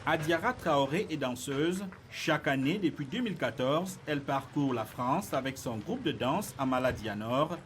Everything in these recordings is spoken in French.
Adiara Traoré est danseuse. Chaque année, depuis 2014, elle parcourt la France avec son groupe de danse Amala Dianor.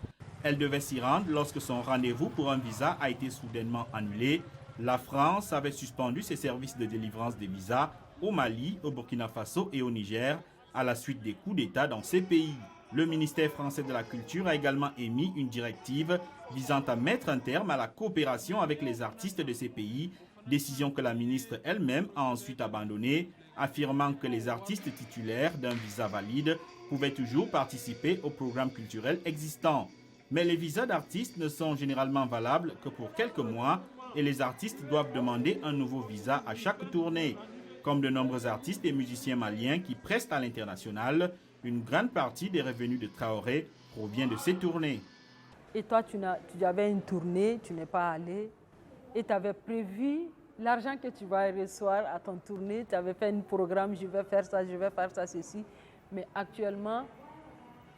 Elle devait s'y rendre lorsque son rendez-vous pour un visa a été soudainement annulé. La France avait suspendu ses services de délivrance des visas au Mali, au Burkina Faso et au Niger à la suite des coups d'État dans ces pays. Le ministère français de la Culture a également émis une directive visant à mettre un terme à la coopération avec les artistes de ces pays, décision que la ministre elle-même a ensuite abandonnée, affirmant que les artistes titulaires d'un visa valide pouvaient toujours participer aux programmes culturels existants. Mais les visas d'artistes ne sont généralement valables que pour quelques mois et les artistes doivent demander un nouveau visa à chaque tournée. Comme de nombreux artistes et musiciens maliens qui prestent à l'international, une grande partie des revenus de Traoré provient de ces tournées. Et toi, tu avais une tournée, tu n'es pas allé et tu avais prévu l'argent que tu vas recevoir à ton tournée. Tu avais fait un programme, je vais faire ça, ceci. Mais actuellement,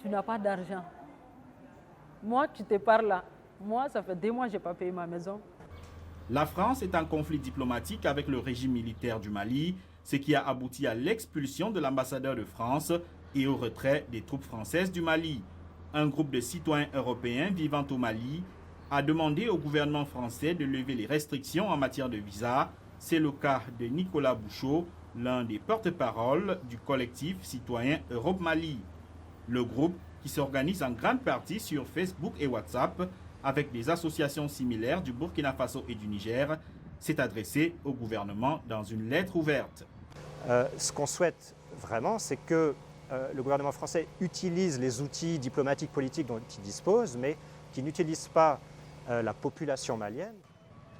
tu n'as pas d'argent. Moi, tu te parles là. Moi, ça fait 2 mois que je n'ai pas payé ma maison. La France est en conflit diplomatique avec le régime militaire du Mali, ce qui a abouti à l'expulsion de l'ambassadeur de France et au retrait des troupes françaises du Mali. Un groupe de citoyens européens vivant au Mali a demandé au gouvernement français de lever les restrictions en matière de visa. C'est le cas de Nicolas Bouchot, l'un des porte-parole du collectif citoyen Europe Mali. Le groupe, qui s'organise en grande partie sur Facebook et WhatsApp, avec des associations similaires du Burkina Faso et du Niger, s'est adressé au gouvernement dans une lettre ouverte. Ce qu'on souhaite vraiment, c'est que le gouvernement français utilise les outils diplomatiques politiques dont il dispose, mais qu'il n'utilise pas la population malienne.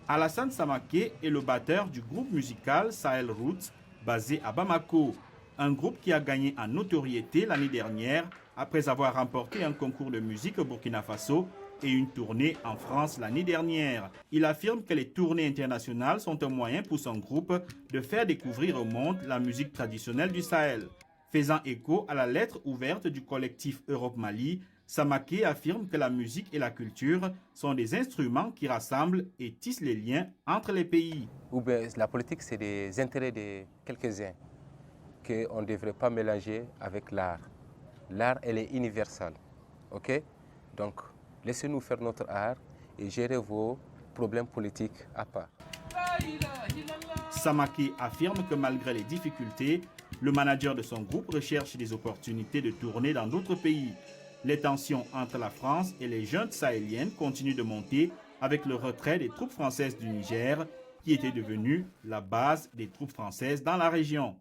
Alassane Samaké est le batteur du groupe musical Sahel Roots, basé à Bamako, un groupe qui a gagné en notoriété l'année dernière après avoir remporté un concours de musique au Burkina Faso et une tournée en France l'année dernière. Il affirme que les tournées internationales sont un moyen pour son groupe de faire découvrir au monde la musique traditionnelle du Sahel. Faisant écho à la lettre ouverte du collectif Europe Mali, Samaké affirme que la musique et la culture sont des instruments qui rassemblent et tissent les liens entre les pays. La politique, c'est des intérêts de quelques-uns qu'on ne devrait pas mélanger avec l'art. L'art, elle est universelle. Ok? Donc, laissez-nous faire notre art et gérer vos problèmes politiques à part. Samaké affirme que malgré les difficultés, le manager de son groupe recherche des opportunités de tourner dans d'autres pays. Les tensions entre la France et les juntes sahéliennes continuent de monter avec le retrait des troupes françaises du Niger, qui était devenu la base des troupes françaises dans la région.